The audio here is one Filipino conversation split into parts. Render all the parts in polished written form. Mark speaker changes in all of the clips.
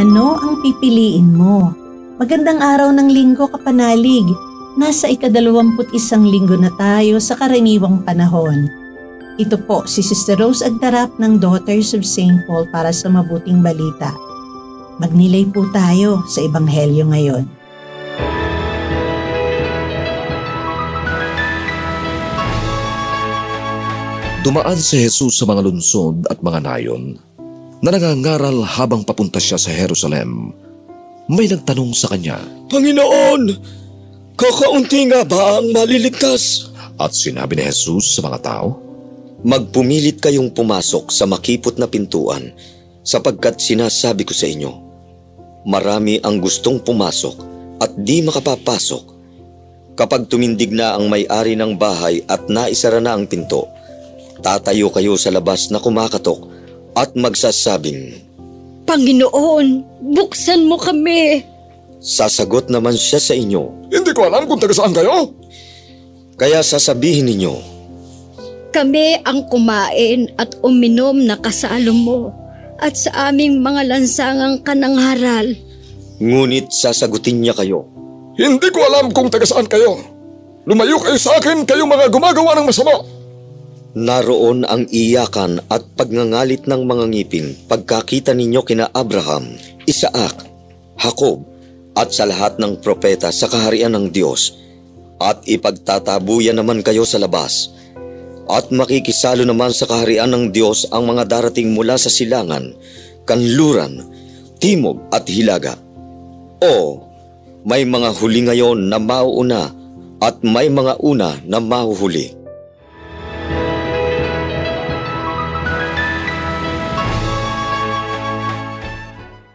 Speaker 1: Ano ang pipiliin mo? Magandang araw ng linggo, kapanalig. Nasa ika-21 linggo na tayo sa karaniwang panahon. Ito po si Sister Rose Agtarap ng Daughters of St. Paul para sa mabuting balita. Magnilay po tayo sa Ebanghelyo ngayon.
Speaker 2: Dumaan si Jesus sa mga lungsod at mga nayon na nangangaral habang papunta siya sa Jerusalem. May nagtanong sa kanya,
Speaker 3: "Panginoon, kakaunti nga ba ang maliligtas?"
Speaker 2: At sinabi ni Jesus sa mga tao,
Speaker 3: "Magpumilit kayong pumasok sa makipot na pintuan, sapagkat sinasabi ko sa inyo, marami ang gustong pumasok at di makapapasok. Kapag tumindig na ang may-ari ng bahay at naisara na ang pinto, tatayo kayo sa labas na kumakatok at magsasabing,
Speaker 4: 'Panginoon, buksan mo kami.'
Speaker 3: Sasagot naman siya sa inyo,
Speaker 2: 'Hindi ko alam kung taga saan kayo.'
Speaker 3: Kaya sasabihin ninyo,
Speaker 4: 'Kami ang kumain at uminom na kasalo mo, at sa aming mga lansangang kanangharal.'
Speaker 3: Ngunit sasagutin niya kayo,
Speaker 2: 'Hindi ko alam kung taga saan kayo. Lumayo kayo sa akin, kayong mga gumagawa ng masama.'
Speaker 3: Naroon ang iyakan at pagngangalit ng mga ngipin pagkakita ninyo kina Abraham, Isaac, Jacob at sa lahat ng propeta sa kaharian ng Diyos, at ipagtatabuyan naman kayo sa labas, at makikisalo naman sa kaharian ng Diyos ang mga darating mula sa silangan, kanluran, timog at hilaga. O, may mga huli ngayon na mauuna at may mga una na mahuhuli."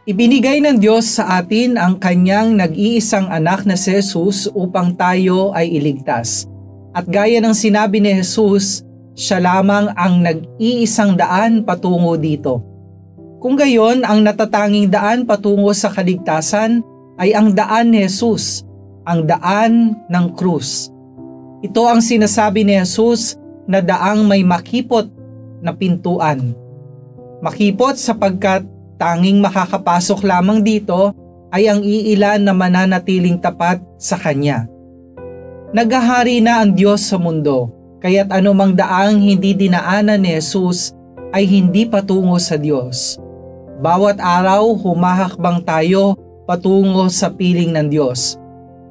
Speaker 5: Ibinigay ng Diyos sa atin ang kanyang nag-iisang anak na si Jesus upang tayo ay iligtas. At gaya ng sinabi ni Jesus, siya lamang ang nag-iisang daan patungo dito. Kung gayon, ang natatanging daan patungo sa kaligtasan ay ang daan ni Jesus, ang daan ng krus. Ito ang sinasabi ni Jesus na daang may makipot na pintuan. Makipot sapagkat tanging makakapasok lamang dito ay ang iilan na mananatiling tapat sa Kanya. Naghahari na ang Diyos sa mundo, kaya't anumang daang hindi dinaanan ni Jesus ay hindi patungo sa Diyos. Bawat araw humahakbang tayo patungo sa piling ng Diyos.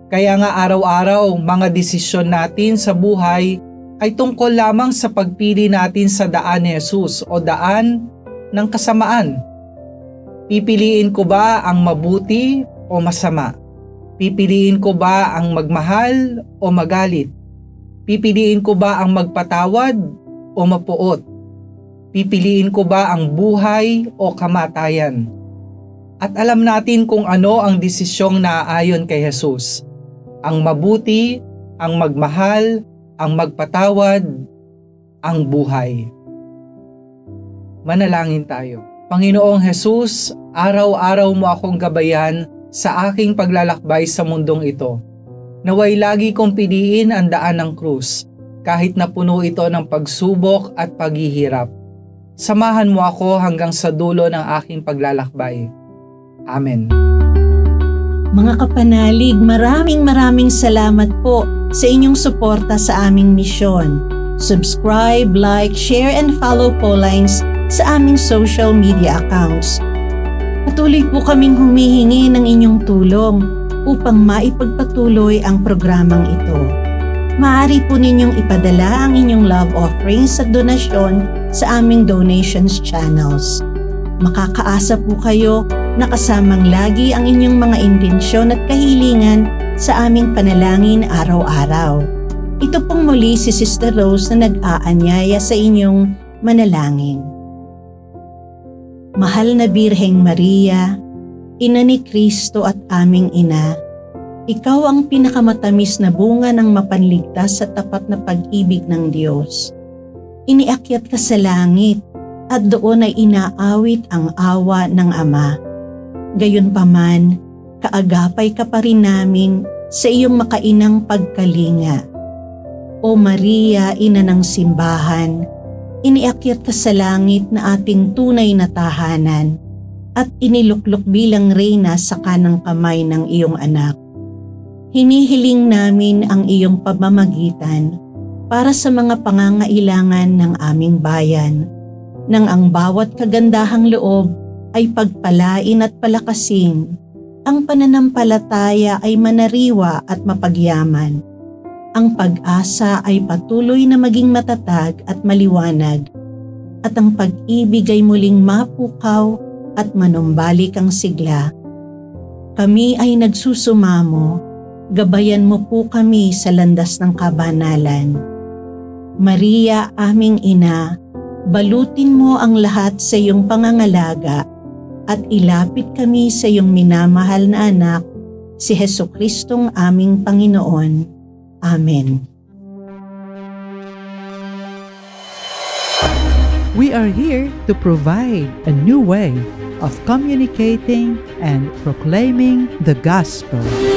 Speaker 5: Kaya nga araw-araw mga desisyon natin sa buhay ay tungkol lamang sa pagpili natin sa daan ni Jesus o daan ng kasamaan. Pipiliin ko ba ang mabuti o masama? Pipiliin ko ba ang magmahal o magalit? Pipiliin ko ba ang magpatawad o mapuot? Pipiliin ko ba ang buhay o kamatayan? At alam natin kung ano ang desisyong naaayon kay Jesus. Ang mabuti, ang magmahal, ang magpatawad, ang buhay. Manalangin tayo. Panginoong Jesus, araw-araw mo akong gabayan sa aking paglalakbay sa mundong ito. Naway lagi kong piliin ang daan ng krus, kahit na puno ito ng pagsubok at paghihirap. Samahan mo ako hanggang sa dulo ng aking paglalakbay. Amen.
Speaker 1: Mga kapanalig, maraming salamat po sa inyong suporta sa aming misyon. Subscribe, like, share, and follow po lines sa aming social media accounts. Patuloy po kaming humihingi ng inyong tulong upang maipagpatuloy ang programang ito. Maaari po ninyong ipadala ang inyong love offerings at donasyon sa aming donations channels. Makakaasa po kayo na kasamang lagi ang inyong mga intensyon at kahilingan sa aming panalangin araw-araw. Ito pong muli si Sister Rose na nag-aanyaya sa inyong manalangin. Mahal na Birheng Maria, Ina ni Kristo at aming Ina, Ikaw ang pinakamatamis na bunga ng mapanligtas sa tapat na pag-ibig ng Diyos. Iniakyat ka sa langit at doon ay inaawit ang awa ng Ama. Gayunpaman, kaagapay ka pa rin namin sa iyong makainang pagkalinga. O Maria, Ina ng Simbahan, iniakyat ka sa langit na ating tunay na tahanan at iniluklok bilang reyna sa kanang kamay ng iyong anak. Hinihiling namin ang iyong pamamagitan para sa mga pangangailangan ng aming bayan, nang ang bawat kagandahang loob ay pagpalain at palakasin, ang pananampalataya ay manariwa at mapagyaman, ang pag-asa ay patuloy na maging matatag at maliwanag, at ang pag-ibig ay muling mapukaw at manumbalik ang sigla. Kami ay nagsusumamo, gabayan mo po kami sa landas ng kabanalan. Maria, aming ina, balutin mo ang lahat sa iyong pangangalaga at ilapit kami sa iyong minamahal na anak, si Jesucristong aming Panginoon. Amen.
Speaker 6: We are here to provide a new way of communicating and proclaiming the gospel.